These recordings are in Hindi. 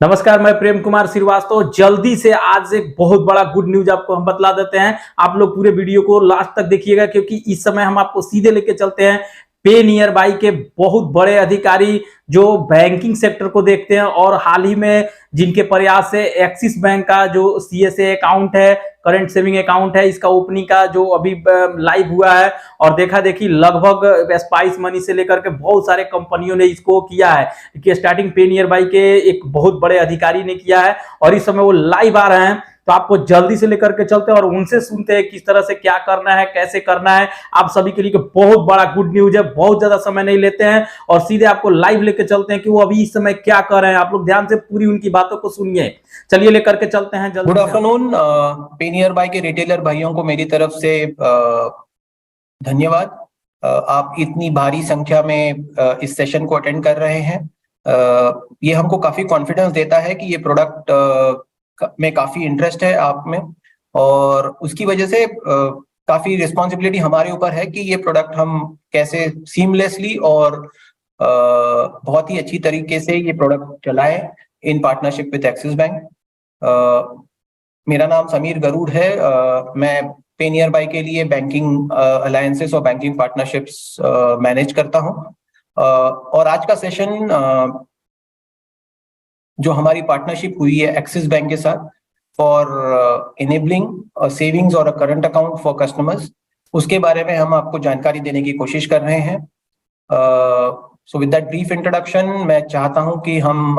नमस्कार, मैं प्रेम कुमार श्रीवास्तव। जल्दी से आज एक बहुत बड़ा गुड न्यूज आपको हम बतला देते हैं। आप लोग पूरे वीडियो को लास्ट तक देखिएगा, क्योंकि इस समय हम आपको सीधे लेके चलते हैं पे नियर बाई के बहुत बड़े अधिकारी जो बैंकिंग सेक्टर को देखते हैं और हाल ही में जिनके प्रयास से एक्सिस बैंक का जो सीएसए अकाउंट है, करंट सेविंग अकाउंट है, इसका ओपनिंग का जो अभी लाइव हुआ है और देखा देखी लगभग स्पाइस मनी से लेकर के बहुत सारे कंपनियों ने इसको किया है कि स्टार्टिंग पे नियर बाई के एक बहुत बड़े अधिकारी ने किया है और इस समय वो लाइव आ रहे हैं। तो आपको जल्दी से लेकर के चलते हैं और उनसे सुनते हैं किस तरह से क्या करना है, कैसे करना है। आप सभी के लिए बहुत बड़ा गुड न्यूज है। बहुत ज्यादा समय नहीं लेते हैं और सीधे आपको लाइव लेकर चलते हैं कि वो अभी इस समय क्या कर रहे हैं। आप लोग ध्यान से पूरी उनकी बातों को सुनिए। चलिए लेकर के चलते हैं जल्दी। Good afternoon. पे नियर बाई के रिटेलर भाइयों को मेरी तरफ से धन्यवाद। आप इतनी भारी संख्या में इस सेशन को अटेंड कर रहे हैं। ये हमको काफी कॉन्फिडेंस देता है कि ये प्रोडक्ट में काफी इंटरेस्ट है आप में, और उसकी वजह से काफी रिस्पॉन्सिबिलिटी हमारे ऊपर है कि ये प्रोडक्ट हम कैसे सीमलेसली और बहुत ही अच्छी तरीके से ये प्रोडक्ट चलाएं in partnership with axis bank. मेरा नाम समीर गरुड़ है। मैं पे नियर बाई के लिए बैंकिंग अलायंसेस और बैंकिंग पार्टनरशिप्स मैनेज करता हूं। और आज का सेशन जो हमारी पार्टनरशिप हुई है एक्सिस बैंक के साथ फॉर इनेबलिंग सेविंग्स और करंट अकाउंट फॉर कस्टमर्स, उसके बारे में हम आपको जानकारी देने की कोशिश कर रहे हैं। So with that brief introduction, मैं चाहता हूं कि हम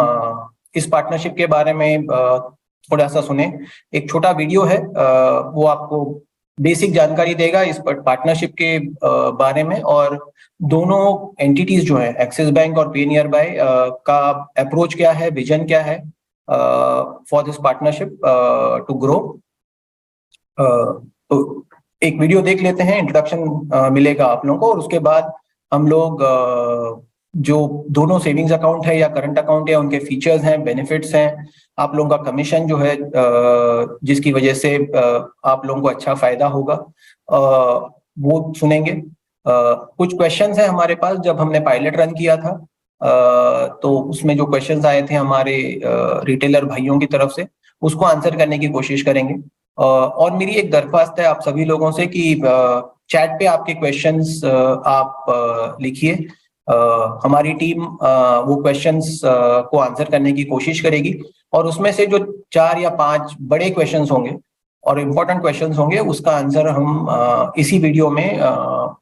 इस पार्टनरशिप के बारे में थोड़ा सा सुने। एक छोटा वीडियो है, वो आपको बेसिक जानकारी देगा इस पार्टनरशिप के बारे में, और दोनों एंटिटीज जो है एक्सिस बैंक और पे नियर बाई का अप्रोच क्या है, विजन क्या है for this partnership to grow. तो एक वीडियो देख लेते हैं, इंट्रोडक्शन मिलेगा आप लोगों को, और उसके बाद हम लोग जो दोनों सेविंग्स अकाउंट है या करंट अकाउंट है उनके फीचर्स हैं, बेनिफिट्स हैं, आप लोगों का कमीशन जो है जिसकी वजह से आप लोगों को अच्छा फायदा होगा, वो सुनेंगे। कुछ क्वेश्चंस हैं हमारे पास जब हमने पायलट रन किया था, तो उसमें जो क्वेश्चंस आए थे हमारे रिटेलर भाइयों की तरफ से, उसको आंसर करने की कोशिश करेंगे। और मेरी एक दरख्वास्त है आप सभी लोगों से कि चैट पे आपके क्वेश्चंस आप लिखिए। हमारी टीम वो क्वेश्चंस को आंसर करने की कोशिश करेगी, और उसमें से जो 4 या 5 बड़े क्वेश्चंस होंगे और इम्पोर्टेंट क्वेश्चंस होंगे, उसका आंसर हम इसी वीडियो में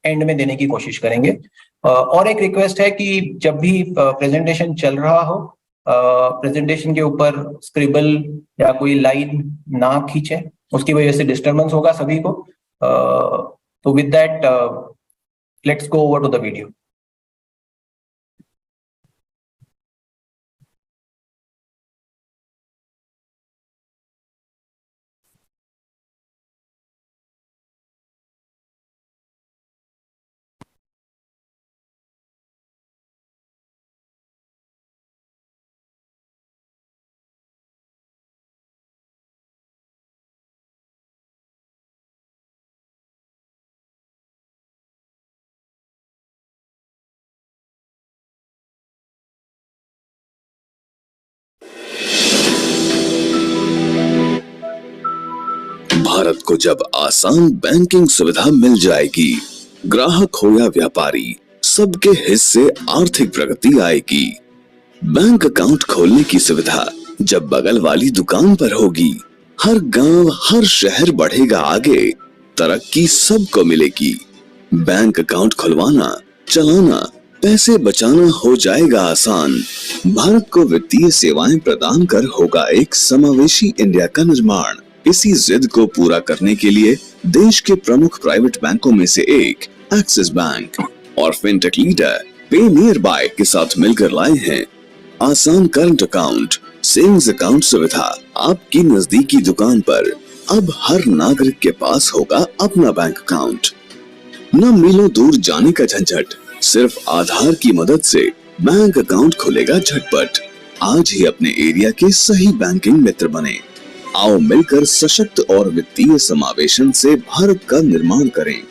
एंड में देने की कोशिश करेंगे। और एक रिक्वेस्ट है कि जब भी प्रेजेंटेशन चल रहा हो, प्रेजेंटेशन के ऊपर स्क्रिबल या कोई लाइन ना खींचे, उसकी वजह से डिस्टर्बेंस होगा सभी को। तो with that let's go over to the video. Bharat को जब आसान बैंकिंग सुविधा मिल जाएगी, ग्राहक हो या व्यापारी, सबके हिस्से आर्थिक प्रगति आएगी। बैंक अकाउंट खोलने की सुविधा जब बगल वाली दुकान पर होगी, हर गांव हर शहर बढ़ेगा आगे, तरक्की सबको मिलेगी। बैंक अकाउंट खुलवाना, चलाना, पैसे बचाना हो जाएगा आसान। भारत को वित्तीय सेवाएं प्रदान कर होगा एक समावेशी इंडिया का निर्माण। इसी जिद को पूरा करने के लिए देश के प्रमुख प्राइवेट बैंकों में से एक एक्सिस बैंक और फिनटेक लीडर पे नियर बाई के साथ मिलकर लाए हैं आसान करंट अकाउंट, सेविंग्स अकाउंट सुविधा। आपकी नजदीकी दुकान पर अब हर नागरिक के पास होगा अपना बैंक अकाउंट। न मीलों दूर जाने का झंझट, सिर्फ आधार की मदद से बैंक अकाउंट खुलेगा झटपट। आज ही अपने एरिया के सही बैंकिंग मित्र बने। आओ मिलकर सशक्त और वित्तीय समावेशन से भारत का निर्माण करें।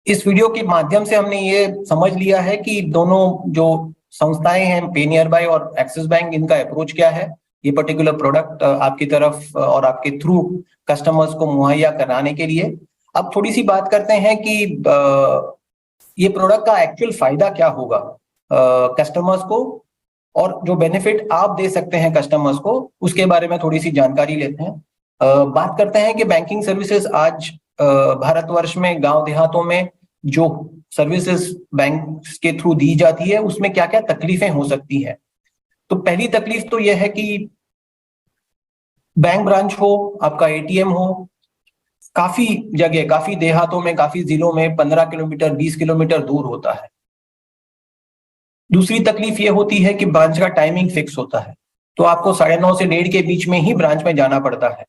इस वीडियो के माध्यम से हमने ये समझ लिया है कि दोनों जो संस्थाएं हैं, पे नियर बाय और एक्सिस बैंक, इनका अप्रोच क्या है ये पर्टिकुलर प्रोडक्ट आपकी तरफ और आपके थ्रू कस्टमर्स को मुहैया कराने के लिए। अब थोड़ी सी बात करते हैं कि ये प्रोडक्ट का एक्चुअल फायदा क्या होगा कस्टमर्स को, और जो बेनिफिट आप दे सकते हैं कस्टमर्स को, उसके बारे में थोड़ी सी जानकारी लेते हैं। बात करते हैं कि बैंकिंग सर्विसेज आज भारतवर्ष में गांव देहातों में जो सर्विसेज बैंक के थ्रू दी जाती है उसमें क्या क्या तकलीफें हो सकती हैं। तो पहली तकलीफ तो यह है कि बैंक ब्रांच हो, आपका एटीएम हो, काफी जगह, काफी देहातों में, काफी जिलों में 15 किलोमीटर 20 किलोमीटर दूर होता है। दूसरी तकलीफ ये होती है कि ब्रांच का टाइमिंग फिक्स होता है, तो आपको 9:30 से 1:30 के बीच में ही ब्रांच में जाना पड़ता है।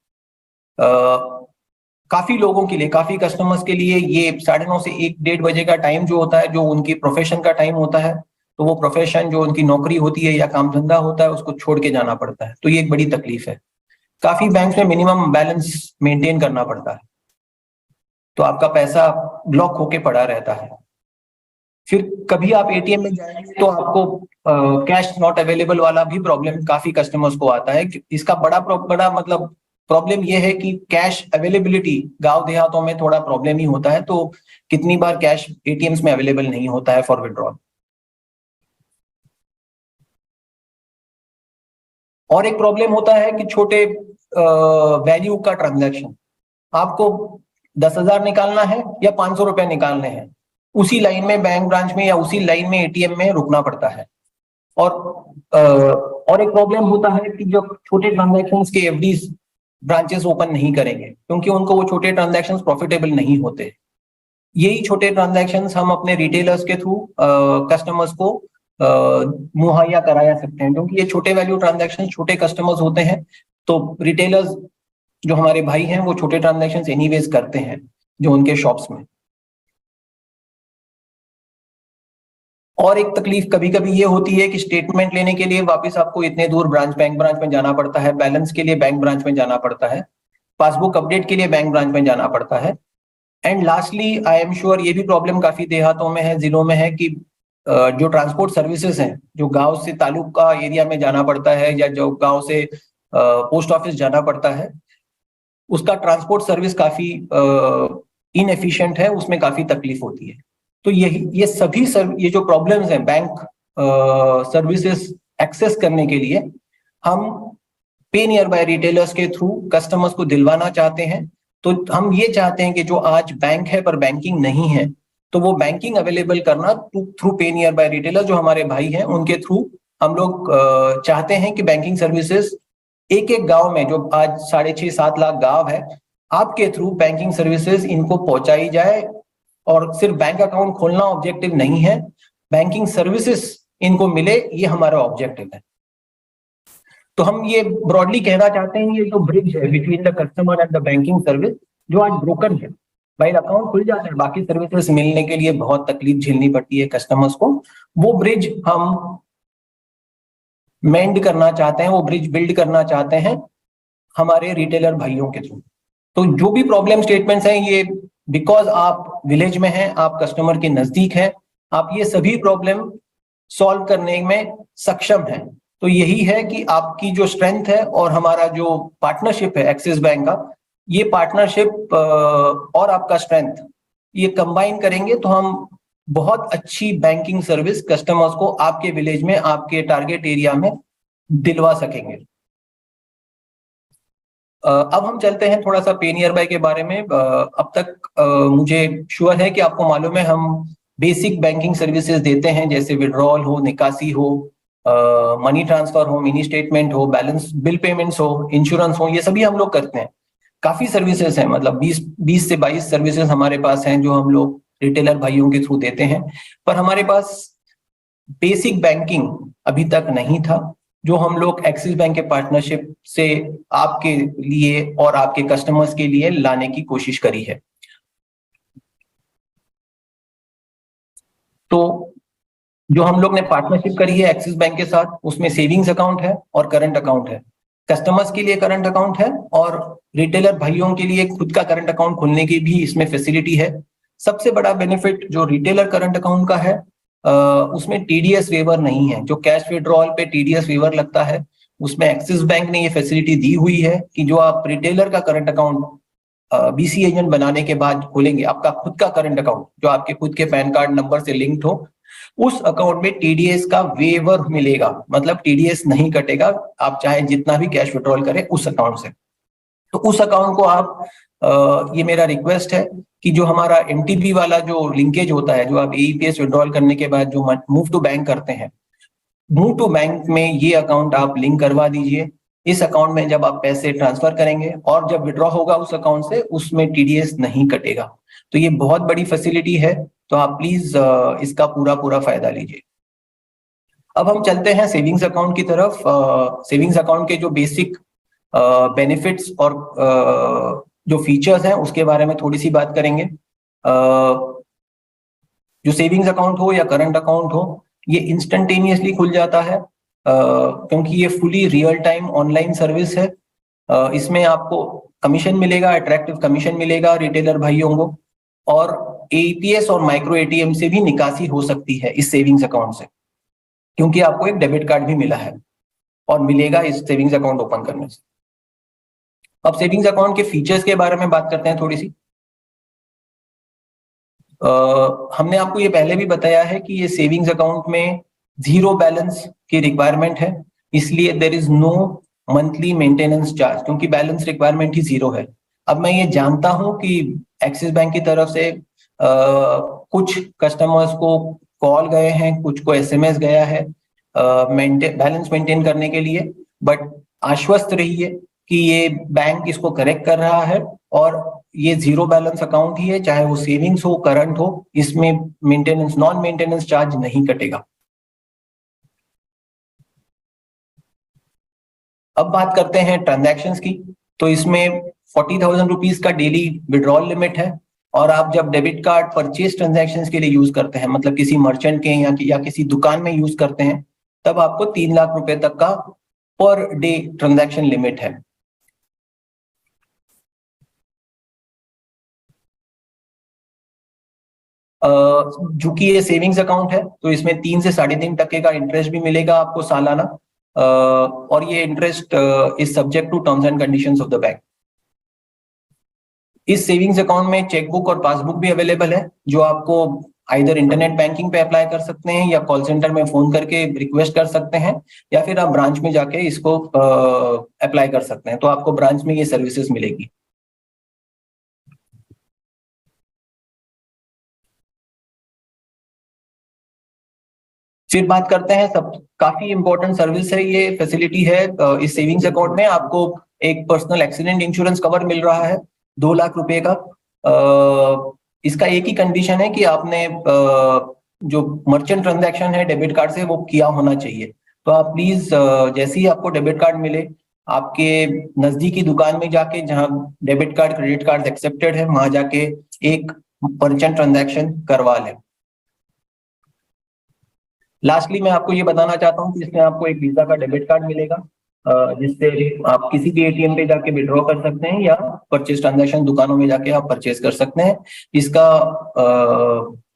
काफी लोगों के लिए, काफी कस्टमर्स के लिए ये 9:30 से 1-1:30 बजे का टाइम जो होता है, जो उनकी प्रोफेशन का टाइम होता है, तो वो प्रोफेशन जो उनकी नौकरी होती है या काम धंधा होता है उसको छोड़ के जाना पड़ता है। तो ये एक बड़ी तकलीफ है। काफी बैंक में मिनिमम बैलेंस मेंटेन करना पड़ता है, तो आपका पैसा ब्लॉक होके पड़ा रहता है। फिर कभी आप एटीएम में जाएंगे तो आपको कैश नॉट अवेलेबल वाला भी प्रॉब्लम काफी कस्टमर्स को आता है। इसका बड़ा मतलब प्रॉब्लम यह है कि कैश अवेलेबिलिटी गांव देहातों में थोड़ा प्रॉब्लम ही होता है, तो कितनी बार कैश एटीएम्स में अवेलेबल नहीं होता है फॉर विड्रॉल। और एक प्रॉब्लम होता है कि छोटे वैल्यू का ट्रांजैक्शन, आपको 10,000 निकालना है या 500 रुपए निकालने हैं, उसी लाइन में बैंक ब्रांच में या उसी लाइन में एटीएम में रुकना पड़ता है। और एक प्रॉब्लम होता है कि जो छोटे ट्रांजैक्शंस के एफडीज ब्रांचेस ओपन नहीं करेंगे क्योंकि उनको वो छोटे ट्रांजैक्शंस प्रॉफिटेबल नहीं होते। यही छोटे ट्रांजैक्शंस हम अपने रिटेलर्स के थ्रू कस्टमर्स को मुहैया कराया सकते हैं, क्योंकि ये छोटे वैल्यू ट्रांजैक्शन छोटे कस्टमर्स होते हैं, तो रिटेलर्स जो हमारे भाई हैं वो छोटे ट्रांजैक्शंस एनीवेज करते हैं जो उनके शॉप्स में। और एक तकलीफ कभी कभी ये होती है कि स्टेटमेंट लेने के लिए वापस आपको इतने दूर बैंक ब्रांच में जाना पड़ता है, बैलेंस के लिए बैंक ब्रांच में जाना पड़ता है, पासबुक अपडेट के लिए बैंक ब्रांच में जाना पड़ता है। And lastly, I am sure ये भी प्रॉब्लम काफी देहातों में है, जिलों में है, कि जो ट्रांसपोर्ट सर्विसेज हैं, जो गांव से तालुका एरिया में जाना पड़ता है या जो गांव से पोस्ट ऑफिस जाना पड़ता है, उसका ट्रांसपोर्ट सर्विस काफी इनएफिशिएंट है, उसमें काफी तकलीफ होती है। तो ये सभी ये जो प्रॉब्लम्स हैं बैंक सर्विसेज एक्सेस करने के लिए, हम पे नियर बाय रिटेलर्स के थ्रू कस्टमर्स को दिलवाना चाहते हैं। तो हम ये चाहते हैं कि जो आज बैंक है पर बैंकिंग नहीं है, तो वो बैंकिंग अवेलेबल करना थ्रू पे नियर बाय रिटेलर, जो हमारे भाई हैं उनके थ्रू हम लोग चाहते हैं कि बैंकिंग सर्विसेज एक एक गांव में, जो आज 6.5-7 लाख गांव है, आपके थ्रू बैंकिंग सर्विसेज इनको पहुंचाई जाए। और सिर्फ बैंक अकाउंट खोलना ऑब्जेक्टिव नहीं है, बैंकिंग सर्विसेज इनको मिले, ये हमारा ऑब्जेक्टिव है। तो हम ये ब्रॉडली कहना चाहते हैं, ये जो ब्रिज है between the customer and the banking service, जो आज ब्रोकन है, भाई अकाउंट खुल जाता है, बाकी सर्विसेज मिलने के लिए बहुत तकलीफ झेलनी पड़ती है कस्टमर्स को, वो ब्रिज हम मेंड करना चाहते हैं, वो ब्रिज बिल्ड करना चाहते हैं हमारे रिटेलर भाइयों के थ्रू। तो जो भी प्रॉब्लम स्टेटमेंट्स हैं, ये बिकॉज आप विलेज में हैं, आप कस्टमर के नजदीक हैं, आप ये सभी प्रॉब्लम सॉल्व करने में सक्षम हैं। तो यही है कि आपकी जो स्ट्रेंथ है और हमारा जो पार्टनरशिप है एक्सिस बैंक का, ये पार्टनरशिप और आपका स्ट्रेंथ, ये कंबाइन करेंगे तो हम बहुत अच्छी बैंकिंग सर्विस कस्टमर्स को आपके विलेज में, आपके टारगेट एरिया में दिलवा सकेंगे। अब हम चलते हैं थोड़ा सा पे नियर बाय के बारे में। अब तक मुझे श्योर है कि आपको मालूम है, हम बेसिक बैंकिंग सर्विसेज देते हैं, जैसे विड्रॉल हो, निकासी हो, मनी ट्रांसफर हो, मिनी स्टेटमेंट हो, बैलेंस बिल पेमेंट्स हो, इंश्योरेंस हो, ये सभी हम लोग करते हैं। काफी सर्विसेज हैं, मतलब 20 से 22 सर्विसेज हमारे पास हैं जो हम लोग रिटेलर भाइयों के थ्रू देते हैं। पर हमारे पास बेसिक बैंकिंग अभी तक नहीं था, जो हम लोग एक्सिस बैंक के पार्टनरशिप से आपके लिए और आपके कस्टमर्स के लिए लाने की कोशिश करी है। तो जो हम लोग ने पार्टनरशिप करी है एक्सिस बैंक के साथ, उसमें सेविंग्स अकाउंट है और करंट अकाउंट है। कस्टमर्स के लिए करंट अकाउंट है और रिटेलर भाइयों के लिए खुद का करंट अकाउंट खोलने की भी इसमें फैसिलिटी है। सबसे बड़ा बेनिफिट जो रिटेलर करंट अकाउंट का है, उसमें टीडीएस वेवर नहीं है। जो कैश विड्रॉल पे टीडीएस वेवर लगता है, उसमें एक्सिस बैंक ने ये फैसिलिटी दी हुई है कि जो आप रिटेलर का करंट अकाउंट बीसी एजेंट बनाने के बाद खोलेंगे, आपका खुद का करंट अकाउंट जो आपके खुद के पैन कार्ड नंबर से लिंक्ड हो, उस अकाउंट में टीडीएस का वेवर मिलेगा, मतलब टीडीएस नहीं कटेगा, आप चाहे जितना भी कैश विड्रॉल करें उस अकाउंट से। तो उस अकाउंट को आप ये मेरा रिक्वेस्ट है कि जो हमारा एमटीबी वाला जो लिंकेज होता है, जो आप एईपीएस विड्रॉल करने के बाद जो मूव टू बैंक करते हैं, मूव टू बैंक में ये अकाउंट आप लिंक करवा दीजिए। इस अकाउंट में जब आप पैसे ट्रांसफर करेंगे और जब विड्रॉ होगा उस अकाउंट से, उसमें टीडीएस नहीं कटेगा। तो ये बहुत बड़ी फैसिलिटी है, तो आप प्लीज इसका पूरा फायदा लीजिए। अब हम चलते हैं सेविंग्स अकाउंट की तरफ। सेविंग्स अकाउंट के जो बेसिक बेनिफिट्स और जो फीचर्स हैं उसके बारे में थोड़ी सी बात करेंगे। जो सेविंग्स अकाउंट हो या करंट अकाउंट हो, ये इंस्टेंटेनियसली खुल जाता है, क्योंकि ये fully real time online service है। इसमें आपको कमीशन मिलेगा, अट्रैक्टिव कमीशन मिलेगा रिटेलर भाइयों को, और एईपीएस और माइक्रो एटीएम से भी निकासी हो सकती है इस सेविंग्स अकाउंट से, क्योंकि आपको एक डेबिट कार्ड भी मिला है और मिलेगा इस सेविंग्स अकाउंट ओपन करने से। अब सेविंग्स अकाउंट के फीचर्स के बारे में बात करते हैं थोड़ी सी। हमने आपको ये पहले भी बताया है कि ये सेविंग्स अकाउंट में 0 बैलेंस की रिक्वायरमेंट है, इसलिए there is no monthly maintenance charge, क्योंकि बैलेंस रिक्वायरमेंट ही 0 है। अब मैं ये जानता हूं कि एक्सिस बैंक की तरफ से कुछ कस्टमर्स को कॉल गए हैं, कुछ को एसएमएस गया है बैलेंस मेंटेन करने के लिए, बट आश्वस्त रहिए कि ये बैंक इसको करेक्ट कर रहा है और ये 0 बैलेंस अकाउंट ही है, चाहे वो सेविंग्स हो करंट हो, इसमें मेंटेनेंस नॉन मेंटेनेंस चार्ज नहीं कटेगा। अब बात करते हैं ट्रांजैक्शंस की। तो इसमें 40,000 रुपीज का डेली विड्रॉल लिमिट है, और आप जब डेबिट कार्ड परचेज ट्रांजैक्शंस के लिए यूज करते हैं, मतलब किसी मर्चेंट के या किसी दुकान में यूज करते हैं, तब आपको 3 लाख रुपए तक का पर डे ट्रांजैक्शन लिमिट है। चूंकि ये सेविंग्स अकाउंट है, तो इसमें 3 से 3.5% का इंटरेस्ट भी मिलेगा आपको सालाना, और ये interest is subject to terms and conditions of the bank. इस सेविंग्स अकाउंट में चेकबुक और पासबुक भी अवेलेबल है, जो आपको आइदर इंटरनेट बैंकिंग पे अप्लाई कर सकते हैं, या कॉल सेंटर में फोन करके रिक्वेस्ट कर सकते हैं, या फिर आप ब्रांच में जाके इसको अप्लाई कर सकते हैं, तो आपको ब्रांच में ये सर्विसेज मिलेगी। फिर बात करते हैं, सब काफी इंपॉर्टेंट सर्विस है, ये फैसिलिटी है इस सेविंग्स अकाउंट में। आपको एक पर्सनल एक्सीडेंट इंश्योरेंस कवर मिल रहा है 2 लाख रुपए का। इसका एक ही कंडीशन है कि आपने जो मर्चेंट ट्रांजैक्शन है डेबिट कार्ड से वो किया होना चाहिए। तो आप प्लीज जैसे ही आपको डेबिट कार्ड मिले, आपके नजदीकी दुकान में जाके, जहां debit card credit card accepted है, वहां जाके एक मर्चेंट ट्रांजैक्शन करवा लें। लास्टली मैं आपको ये बताना चाहता हूँ कि इसमें आपको एक वीजा का डेबिट कार्ड मिलेगा, जिससे आप किसी भी एटीएम पे जाके विड्रॉ कर सकते हैं, या परचेज ट्रांजैक्शन दुकानों में जाके आप परचेज कर सकते हैं। इसका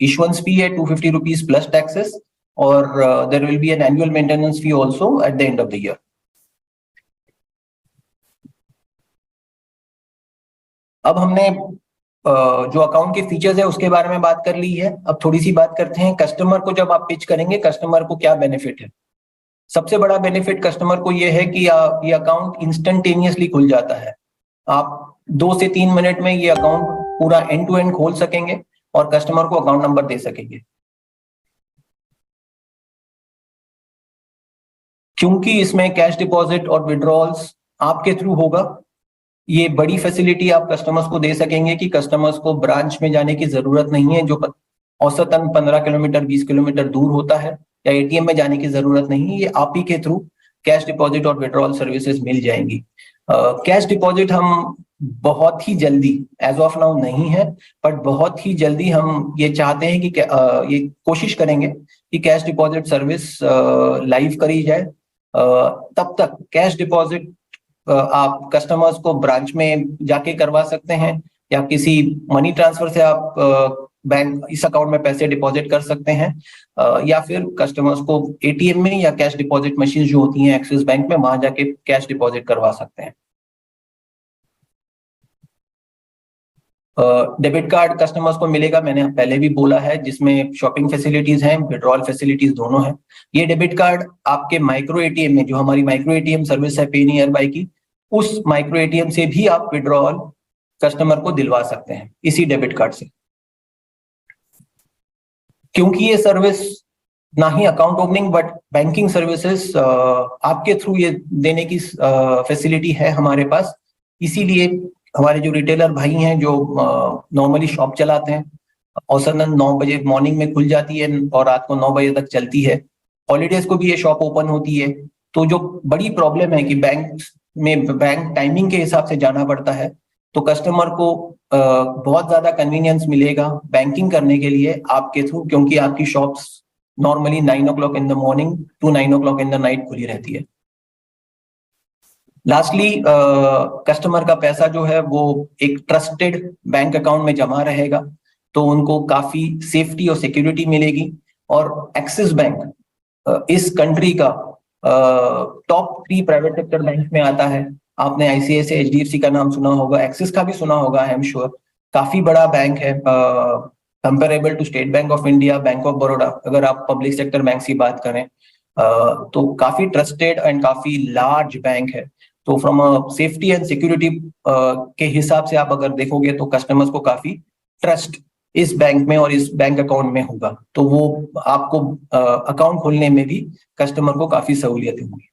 इशुएंस फी है 250 रुपीज प्लस टैक्सेस, और there will be an annual maintenance fee also at the end of the year. अब हमने जो अकाउंट के फीचर्स है उसके बारे में बात कर ली है। अब थोड़ी सी बात करते हैं कस्टमर को, जब आप पिच करेंगे कस्टमर को क्या बेनिफिट है। सबसे बड़ा बेनिफिट कस्टमर को ये है कि ये अकाउंट इंस्टेंटेनियसली खुल जाता है। आप 2 से 3 मिनट में ये अकाउंट पूरा एंड टू एंड खोल सकेंगे और कस्टमर को अकाउंट नंबर दे सकेंगे। क्योंकि इसमें कैश डिपॉजिट और विड्रॉल्स आपके थ्रू होगा, ये बड़ी फैसिलिटी आप कस्टमर्स को दे सकेंगे कि कस्टमर्स को ब्रांच में जाने की जरूरत नहीं है, जो औसतन 15 किलोमीटर 20 किलोमीटर दूर होता है, या एटीएम में जाने की जरूरत नहीं है। ये आप ही के थ्रू कैश डिपॉजिट और विड्रॉल सर्विसेज मिल जाएंगी। कैश डिपॉजिट हम बहुत ही जल्दी, एज ऑफ नाउ नहीं है, बट बहुत ही जल्दी हम ये चाहते हैं कि ये कोशिश करेंगे कि कैश डिपॉजिट सर्विस लाइव करी जाए। तब तक कैश डिपॉजिट आप कस्टमर्स को ब्रांच में जाके करवा सकते हैं, या किसी मनी ट्रांसफर से आप बैंक इस अकाउंट में पैसे डिपॉजिट कर सकते हैं, या फिर कस्टमर्स को एटीएम में या कैश डिपॉजिट मशीन जो होती हैं एक्सिस बैंक में, वहां जाके कैश डिपॉजिट करवा सकते हैं। डेबिट कार्ड कस्टमर्स को मिलेगा, मैंने पहले भी बोला है, जिसमें शॉपिंग फैसिलिटीज हैं, विड्रॉल फैसिलिटीज दोनों हैं। ये डेबिट कार्ड आपके माइक्रो एटीएम में, जो हमारी माइक्रो एटीएम सर्विस है पे नियर बाय की, उस माइक्रो एटीएम से भी आप विड्रॉल कस्टमर को दिलवा सकते हैं इसी डेबिट कार्ड से। क्योंकि ये सर्विस ना ही account opening but banking services आपके थ्रू ये देने की फैसिलिटी है हमारे पास, इसीलिए हमारे जो रिटेलर भाई हैं जो नॉर्मली शॉप चलाते हैं, औसतन 9 बजे मॉर्निंग में खुल जाती है और रात को 9 बजे तक चलती है, हॉलीडेज को भी ये शॉप ओपन होती है। तो जो बड़ी प्रॉब्लम है कि बैंक टाइमिंग के हिसाब से जाना पड़ता है, तो कस्टमर को बहुत ज्यादा कन्वीनियंस मिलेगा बैंकिंग करने के लिए आपके थ्रू, क्योंकि आपकी shops normally 9 o'clock in the morning to 9 o'clock in the night खुली रहती है। लास्टली कस्टमर का पैसा जो है वो एक ट्रस्टेड बैंक अकाउंट में जमा रहेगा, तो उनको काफी सेफ्टी और सिक्योरिटी मिलेगी। और एक्सिस बैंक इस कंट्री का टॉप 3 प्राइवेट सेक्टर बैंक में आता है। आपने आईसीआईसीआई, एचडीएफसी का नाम सुना होगा, एक्सिस का भी सुना होगा, आई एम श्योर। काफी बड़ा बैंक है, comparable to State Bank of India, bank of Baroda, अगर आप पब्लिक सेक्टर बैंक की बात करें, तो काफी ट्रस्टेड एंड काफी लार्ज बैंक है। तो फ्रॉम सेफ्टी एंड सिक्योरिटी के हिसाब से आप अगर देखोगे तो कस्टमर्स को काफी ट्रस्ट इस बैंक में और इस बैंक अकाउंट में होगा, तो वो आपको अकाउंट खोलने में भी कस्टमर को काफी सहूलियत होगी।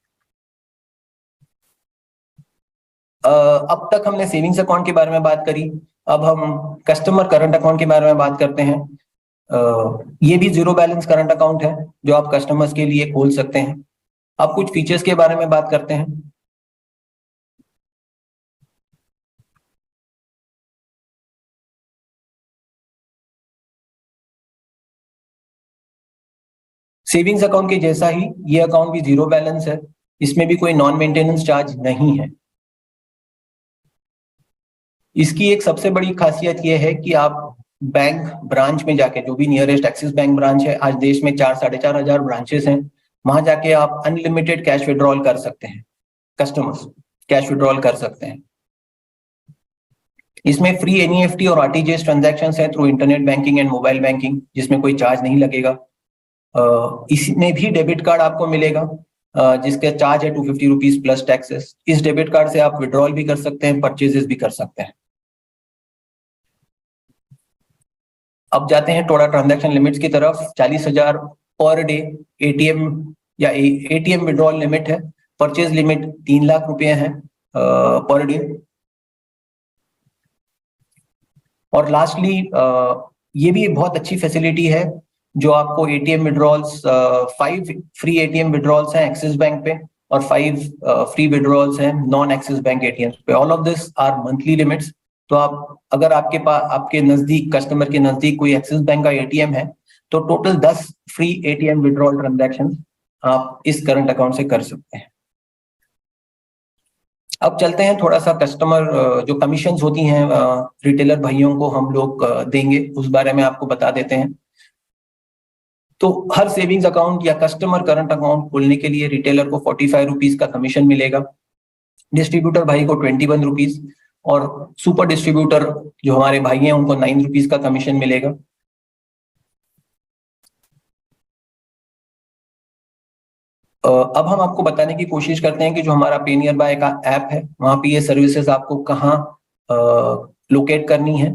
अब तक हमने सेविंग्स अकाउंट के बारे में बात करी, अब हम कस्टमर करंट अकाउंट के बारे में बात करते हैं। ये भी जीरो बैलेंस करंट अकाउंट है जो आप कस्टमर्स के लिए खोल सकते हैं। अब कुछ फीचर्स के बारे में बात करते हैं। सेविंग्स अकाउंट के जैसा ही ये अकाउंट भी जीरो बैलेंस है, इसमें भी कोई नॉन मेंटेनेंस चार्ज नहीं है। इसकी एक सबसे बड़ी खासियत यह है कि आप बैंक ब्रांच में जाके, जो भी नियरेस्ट एक्सिस बैंक ब्रांच है, आज देश में 4-4.5 ब्रांचेस हैं, वहां जाके आप अनलिमिटेड कैश विड्रॉल कर सकते हैं, कस्टमर्स कैश विड्रॉल कर सकते हैं। इसमें फ्री एनईएफटी और आरटीजीएस ट्रांजैक्शंस हैं through internet banking and mobile banking, जिसमें कोई चार्ज नहीं लगेगा। इसमें भी डेबिट कार्ड आपको मिलेगा, जिसका चार्ज है 250 रुपीज प्लस टैक्सेस। इस डेबिट कार्ड से आप विड्रॉल भी कर सकते हैं, परचेजेस भी कर सकते हैं। अब जाते हैं थोड़ा ट्रांजैक्शन लिमिट्स की तरफ। 40,000 पर डे एटीएम या एटीएम विड्रॉल लिमिट है। परचेज लिमिट 3 लाख रुपए है पर डे। और लास्टली ये भी बहुत अच्छी फैसिलिटी है जो आपको ATM withdrawals, 5 free ATM withdrawals हैं एक्सिस बैंक पे और 5 फ्री विड्रॉल्स हैं नॉन एक्सिस बैंक एटीएम पे। All of this are monthly limits. तो आप अगर आपके पास, आपके नजदीक, कस्टमर के नजदीक कोई एक्सिस बैंक का एटीएम है, तो total 10 free ATM withdrawal transaction आप इस करंट अकाउंट से कर सकते हैं। अब चलते हैं थोड़ा सा कस्टमर जो कमीशंस होती हैं रिटेलर भाइयों को हम लोग देंगे, उस बारे में आपको बता देते हैं। तो हर सेविंग्स अकाउंट या कस्टमर करंट अकाउंट खोलने के लिए रिटेलर को 45 रुपीज का कमीशन मिलेगा, डिस्ट्रीब्यूटर भाई को 21 रुपीज, और सुपर डिस्ट्रीब्यूटर जो हमारे भाई हैं उनको 9 रुपीज का कमीशन मिलेगा। अब हम आपको बताने की कोशिश करते हैं कि जो हमारा पे नियर बाय का ऐप है, वहां पे ये सर्विसेज आपको कहाँ लोकेट करनी है।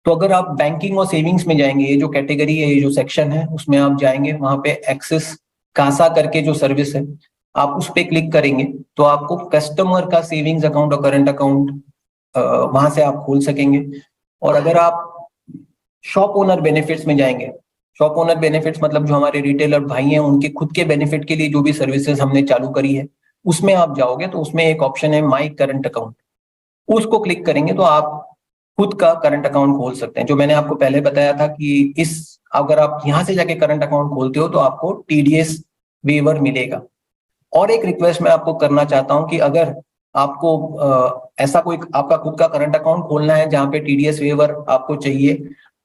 तो अगर आप बैंकिंग और सेविंग्स में जाएंगे, ये जो कैटेगरी है, ये जो सेक्शन है, उसमें आप जाएंगे, वहां पे एक्सिस कासा करके जो सर्विस है, आप उस पर क्लिक करेंगे तो आपको कस्टमर का सेविंग्स अकाउंट और करंट अकाउंट वहां से आप खोल सकेंगे। और अगर आप शॉप ओनर बेनिफिट्स में जाएंगे, शॉप ओनर बेनिफिट्स मतलब जो हमारे रिटेलर भाई हैं उनके खुद के बेनिफिट के लिए जो भी सर्विसेज हमने चालू करी है, उसमें आप जाओगे तो उसमें एक ऑप्शन है माई करंट अकाउंट। उसको क्लिक करेंगे तो आप खुद का करंट अकाउंट खोल सकते हैं। जो मैंने आपको पहले बताया था कि अगर आप यहां से जाके करंट अकाउंट खोलते हो तो आपको टीडीएस वेवर मिलेगा। और एक रिक्वेस्ट मैं आपको करना चाहता हूं कि अगर आपको ऐसा कोई आपका खुद का करंट अकाउंट खोलना है जहाँ पे टीडीएस वेवर आपको चाहिए,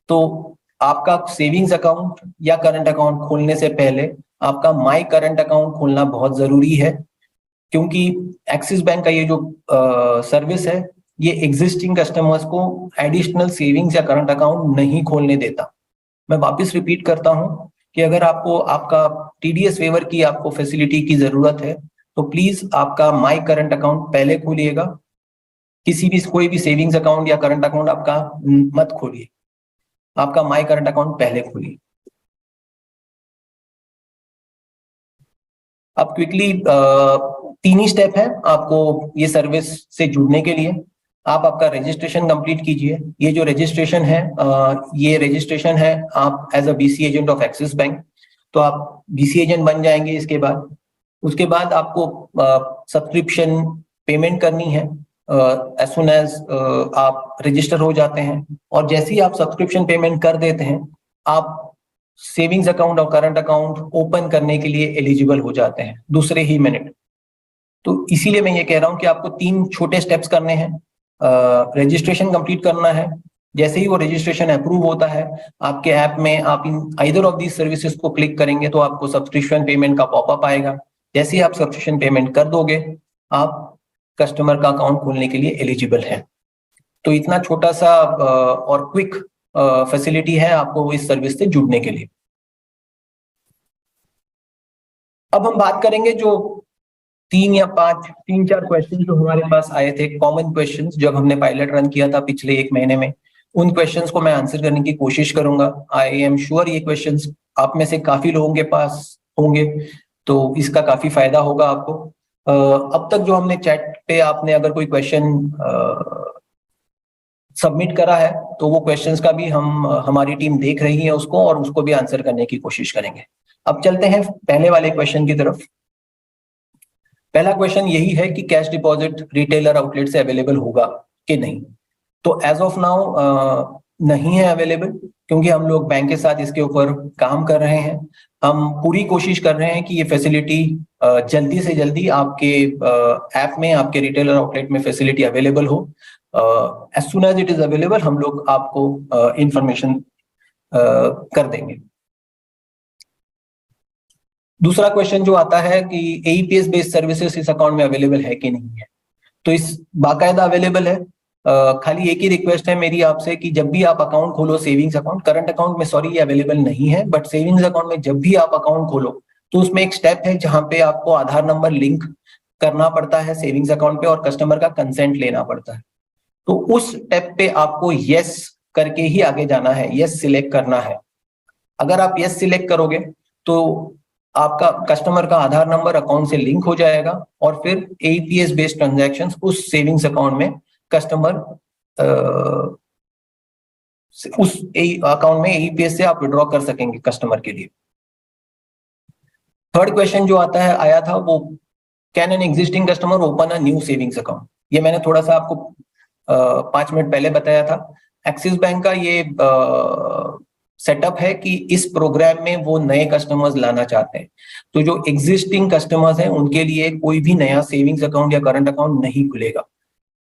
तो आपका सेविंग्स अकाउंट या करंट अकाउंट खोलने से पहले आपका माई करंट अकाउंट खोलना बहुत जरूरी है, क्योंकि एक्सिस बैंक का ये जो सर्विस है ये एग्जिस्टिंग कस्टमर्स को एडिशनल सेविंग्स या करंट अकाउंट नहीं खोलने देता। मैं वापस रिपीट करता हूं कि अगर आपको आपका टीडीएस वेवर की आपको फैसिलिटी की जरूरत है तो प्लीज आपका माई करंट अकाउंट पहले खोलिएगा, कोई भी सेविंग्स अकाउंट या करंट अकाउंट आपका मत खोलिए, आपका माई करंट अकाउंट पहले खोलिए। अब क्विकली 3 ही स्टेप है आपको ये सर्विस से जुड़ने के लिए। आप आपका रजिस्ट्रेशन कंप्लीट कीजिए। ये जो रजिस्ट्रेशन है ये रजिस्ट्रेशन है आप as a BC agent of Axis Bank, तो आप बीसी एजेंट बन जाएंगे। उसके बाद आपको सब्सक्रिप्शन पेमेंट करनी है एज सुन एज आप रजिस्टर हो जाते हैं, और जैसे ही आप सब्सक्रिप्शन पेमेंट कर देते हैं आप सेविंग्स अकाउंट और करंट अकाउंट ओपन करने के लिए एलिजिबल हो जाते हैं दूसरे ही मिनट। तो इसीलिए मैं ये कह रहा हूं कि आपको 3 छोटे स्टेप्स करने हैं। रजिस्ट्रेशन कंप्लीट करना है, जैसे ही वो रजिस्ट्रेशन अप्रूव होता है आपके ऐप में आप in either of these services को क्लिक करेंगे तो आपको सब्सक्रिप्शन पेमेंट का पॉपअप आएगा। जैसे ही आप सब्सक्रिप्शन पेमेंट कर दोगे आप कस्टमर का अकाउंट खोलने के लिए एलिजिबल है। तो इतना छोटा सा और क्विक फैसिलिटी है आपको इस सर्विस से जुड़ने के लिए। अब हम बात करेंगे जो 3-4 क्वेश्चन जो हमारे पास आए थे, कॉमन क्वेश्चंस, जब हमने पायलट रन किया था पिछले 1 महीने में, उन क्वेश्चंस को मैं आंसर करने की कोशिश करूंगा। आई एम श्योर ये क्वेश्चंस आप में से काफी लोगों के पास होंगे, तो इसका काफी फायदा होगा आपको। अब तक जो हमने चैट पे आपने अगर कोई क्वेश्चन सबमिट करा है तो वो क्वेश्चंस का भी हमारी टीम देख रही है उसको, और उसको भी आंसर करने की कोशिश करेंगे। अब चलते हैं पहले वाले क्वेश्चन की तरफ। पहला क्वेश्चन यही है कि कैश डिपॉजिट रिटेलर आउटलेट से अवेलेबल होगा कि नहीं। तो एज ऑफ नाउ नहीं है अवेलेबल, क्योंकि हम लोग बैंक के साथ इसके ऊपर काम कर रहे हैं। हम पूरी कोशिश कर रहे हैं कि ये फैसिलिटी जल्दी से जल्दी आपके ऐप में, आपके रिटेलर आउटलेट में फैसिलिटी अवेलेबल हो। As soon as it is available हम लोग आपको इंफॉर्मेशन कर देंगे। दूसरा क्वेश्चन जो आता है कि एईपीएस बेस्ड सर्विसेज इस अकाउंट में अवेलेबल है कि नहीं है। तो इस बाकायदा अवेलेबल है। खाली एक ही रिक्वेस्ट है मेरी आपसे कि जब भी आप अकाउंट खोलो, सेविंग्स अकाउंट, करंट अकाउंट में सॉरी ये अवेलेबल नहीं है, बट सेविंग्स अकाउंट में जब भी आप अकाउंट खोलो तो उसमें एक स्टेप है जहां पे आपको आधार नंबर लिंक करना पड़ता है सेविंग्स अकाउंट पे, और कस्टमर का कंसेंट लेना पड़ता है। तो उस स्टेप पे आपको यस करके ही आगे जाना है, यस सिलेक्ट करना है। अगर आप यस सिलेक्ट करोगे तो आपका कस्टमर का आधार नंबर अकाउंट से लिंक हो जाएगा, और फिर एईपीएस बेस्ड ट्रांजैक्शंस उस सेविंग्स अकाउंट में कस्टमर उस अकाउंट में एईपीएस से आप विड्रॉ कर सकेंगे कस्टमर के लिए। थर्ड क्वेश्चन जो आया था वो, can an existing customer open a new savings account. ये मैंने थोड़ा सा आपको 5 मिनट पहले बताया था। एक्सिस बैंक का ये सेटअप है कि इस प्रोग्राम में वो नए कस्टमर्स लाना चाहते हैं। तो जो एग्जिस्टिंग कस्टमर्स हैं उनके लिए कोई भी नया सेविंग्स अकाउंट या करंट अकाउंट नहीं खुलेगा।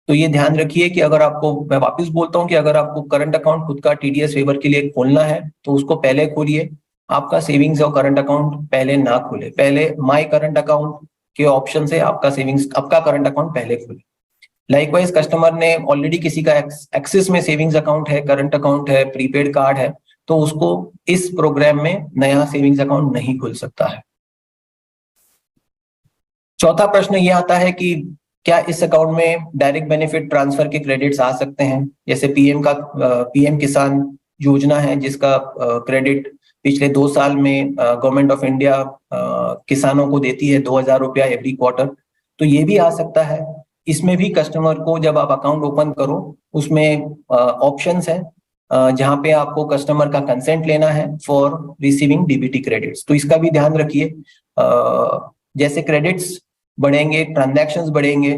तो ये ध्यान रखिए कि अगर आपको, मैं वापस बोलता हूँ कि अगर आपको करंट अकाउंट खुद का टीडीएस वेवर के लिए खोलना है तो उसको पहले खोलिए, आपका सेविंग्स और करंट अकाउंट पहले ना खोले। पहले माई करंट अकाउंट के ऑप्शन से आपका करंट अकाउंट पहले खोले। लाइकवाइज कस्टमर ने ऑलरेडी किसी का एक्सिस में सेविंग्स अकाउंट है, करंट अकाउंट है, प्रीपेड कार्ड है, तो उसको इस प्रोग्राम में नया सेविंग्स अकाउंट नहीं खुल सकता है। चौथा प्रश्न ये आता है कि क्या इस अकाउंट में डायरेक्ट बेनिफिट ट्रांसफर के क्रेडिट्स आ सकते हैं। जैसे पीएम किसान योजना है जिसका क्रेडिट पिछले 2 साल में गवर्नमेंट ऑफ इंडिया किसानों को देती है 2000 रुपया एवरी क्वार्टर, तो ये भी आ सकता है। इसमें भी कस्टमर को जब आप अकाउंट ओपन करो उसमें ऑप्शंस हैं जहां पे आपको कस्टमर का कंसेंट लेना है फॉर रिसीविंग डीबीटी क्रेडिट्स। तो इसका भी ध्यान रखिए। जैसे क्रेडिट्स बढ़ेंगे, ट्रांजैक्शंस बढ़ेंगे,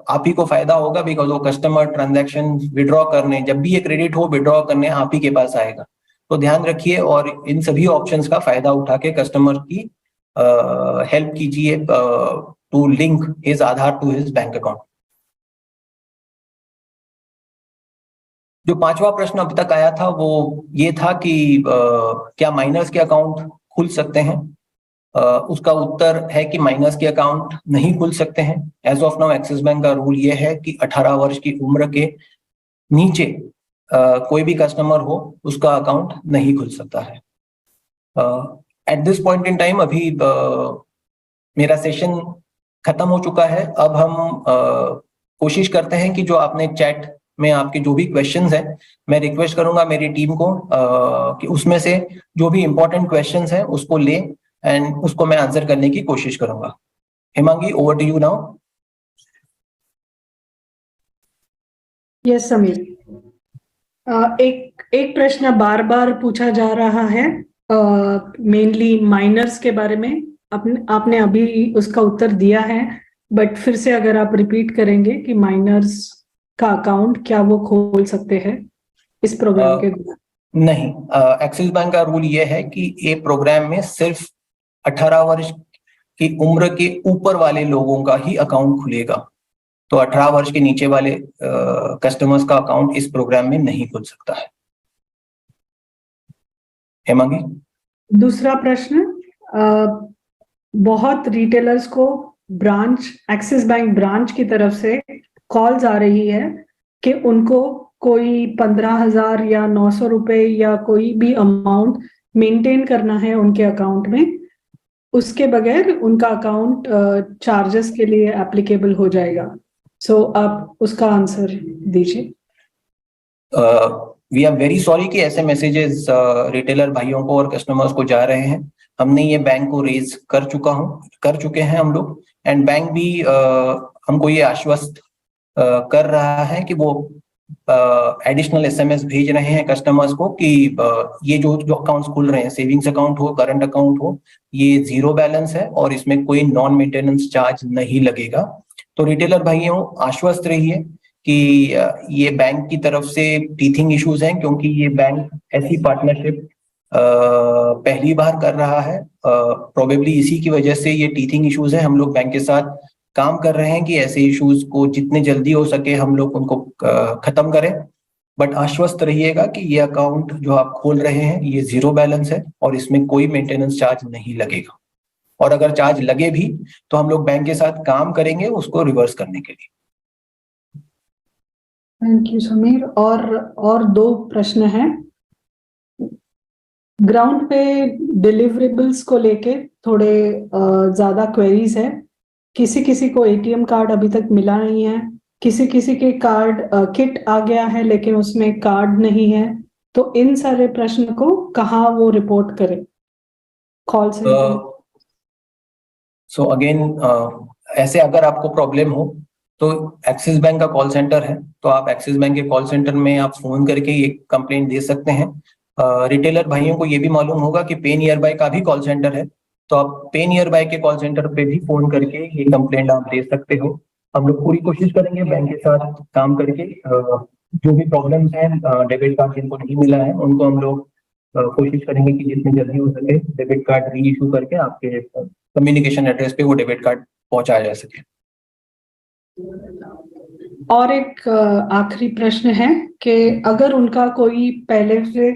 आप ही को फायदा होगा, बिकॉज वो कस्टमर ट्रांजैक्शन विड्रॉ करने, जब भी ये क्रेडिट हो विड्रॉ करने आप ही के पास आएगा। तो ध्यान रखिए और इन सभी ऑप्शंस का फायदा उठा के कस्टमर की हेल्प कीजिए to link his Aadhaar to his bank account. जो पांचवा प्रश्न अब तक आया था वो ये था कि क्या माइनर्स के अकाउंट खुल सकते हैं? उसका उत्तर है कि माइनर्स के अकाउंट नहीं खुल सकते हैं। As of now Axis Bank का रूल ये है कि 18 वर्ष की उम्र के नीचे कोई भी कस्टमर हो उसका अकाउंट नहीं खुल सकता है। At this point in time अभी मेरा सेशन खत्म हो चुका है। अब हम कोशिश करते हैं कि जो आपने चैट में आपके जो भी क्वेश्चंस हैं, मैं रिक्वेस्ट करूंगा मेरी टीम को कि उसमें से जो भी इंपॉर्टेंट क्वेश्चंस हैं उसको ले एंड उसको मैं आंसर करने की कोशिश करूंगा। Hemangi, over to you now. Yes Sameer, एक प्रश्न बार बार पूछा जा रहा है, मेनली माइनर्स के बारे में। आपने अभी उसका उत्तर दिया है, बट फिर से अगर आप रिपीट करेंगे कि माइनर्स का अकाउंट क्या वो खोल सकते हैं इस प्रोग्राम के द्वारा? नहीं, एक्सिस बैंक का रूल ये है कि ये प्रोग्राम में सिर्फ 18 वर्ष की उम्र के ऊपर वाले लोगों का ही अकाउंट खुलेगा। तो 18 वर्ष के नीचे वाले कस्टमर्स का अकाउंट इस प्रोग्राम में नहीं खुल सकता है। हेमांगी, दूसरा प्रश्न, बहुत रिटेलर्स को ब्रांच, एक्सिस बैंक ब्रांच की तरफ से कॉल्स आ रही है कि उनको कोई 15,000 या 900 रुपए या कोई भी अमाउंट मेंटेन करना है उनके अकाउंट में, उसके बगैर उनका अकाउंट चार्जेस के लिए एप्लीकेबल हो जाएगा। सो आप उसका आंसर दीजिए। वी आर वेरी सॉरी कि ऐसे मैसेजेस रिटेलर भाइयों को और कस्टमर्स को जा रहे हैं। हमने ये बैंक को रेज कर चुके हैं हम लोग, एंड बैंक भी हमको ये आश्वस्त कर रहा है कि वो एडिशनल एसएमएस भेज रहे हैं कस्टमर्स को कि ये जो अकाउंट्स खुल रहे हैं, सेविंग्स अकाउंट हो, करंट अकाउंट हो, ये जीरो बैलेंस है और इसमें कोई नॉन मेंटेनेंस चार्ज नहीं लगेगा। तो रिटेलर भाइयों आश्वस्त रहिए कि ये बैंक की तरफ से टीथिंग इश्यूज हैं, क्योंकि ये बैंक ऐसी पार्टनरशिप पहली बार कर रहा है। प्रोबेबली इसी की वजह से ये टीथिंग इश्यूज है। हम लोग बैंक के साथ काम कर रहे हैं कि ऐसे इश्यूज को जितने जल्दी हो सके हम लोग उनको खत्म करें। बट आश्वस्त रहिएगा कि ये अकाउंट जो आप खोल रहे हैं ये जीरो बैलेंस है और इसमें कोई मेंटेनेंस चार्ज नहीं लगेगा, और अगर चार्ज लगे भी तो हम लोग बैंक के साथ काम करेंगे उसको रिवर्स करने के लिए। Thank you Sameer. और दो प्रश्न हैं। ग्राउंड पे डिलीवरेबल्स को लेके थोड़े ज्यादा क्वेरीज है। किसी को एटीएम कार्ड अभी तक मिला नहीं है, किसी के कार्ड किट आ गया है लेकिन उसमें कार्ड नहीं है। तो इन सारे प्रश्न को कहाँ वो रिपोर्ट करें? Call centre. सो अगेन, ऐसे अगर आपको प्रॉब्लम हो तो एक्सिस बैंक का कॉल सेंटर है, तो आप एक्सिस बैंक के कॉल सेंटर में आप फोन करके ये कंप्लेंट दे सकते हैं। रिटेलर भाइयों को ये भी मालूम होगा कि पे नियर बाय का भी कॉल सेंटर है, तो आप पे नियर बाय के कॉल सेंटर पे भी फोन करके ये कंप्लेंट आप दे सकते हो। हम लोग पूरी कोशिश करेंगे बैंक के साथ काम करके जो भी प्रॉब्लम्स हैं, डेबिट कार्ड जिनको नहीं मिला है उनको हम लोग कोशिश करेंगे कि जितनी जल्दी हो सके डेबिट कार्ड री इशू करके आपके कम्युनिकेशन एड्रेस पे वो डेबिट कार्ड पहुंचाया जा सके। और एक आखिरी प्रश्न है कि अगर उनका कोई पहले से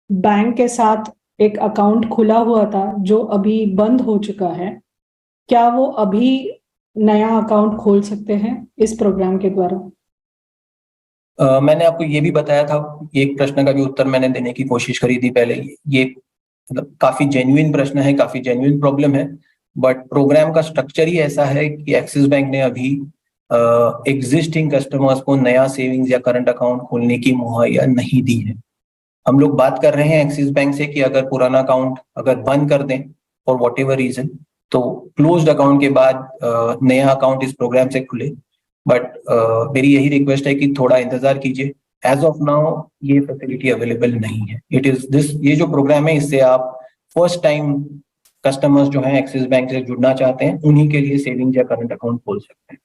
बैंक के साथ एक अकाउंट खुला हुआ था जो अभी बंद हो चुका है, क्या वो अभी नया अकाउंट खोल सकते हैं इस प्रोग्राम के द्वारा? मैंने आपको ये भी बताया था, एक प्रश्न का भी उत्तर मैंने देने की कोशिश करी थी पहले। ये मतलब काफी जेन्युइन प्रश्न है, काफी जेन्युइन प्रॉब्लम है, बट प्रोग्राम का स्ट्रक्चर ही ऐसा है कि एक्सिस बैंक ने अभी एग्जिस्टिंग कस्टमर्स को नया सेविंग्स या करंट अकाउंट खोलने की मुहैया नहीं दी है। हम लोग बात कर रहे हैं एक्सिस बैंक से कि अगर पुराना अकाउंट अगर बंद कर दें फॉर वॉट एवर रीजन, तो क्लोज्ड अकाउंट के बाद नया अकाउंट इस प्रोग्राम से खुले। बट मेरी यही रिक्वेस्ट है कि थोड़ा इंतजार कीजिए। एज ऑफ नाउ ये फैसिलिटी अवेलेबल नहीं है। इट इज दिस, ये जो प्रोग्राम है इससे आप फर्स्ट टाइम कस्टमर्स जो हैं एक्सिस बैंक से जुड़ना चाहते हैं उन्हीं के लिए सेविंग्स या करंट अकाउंट खोल सकते हैं।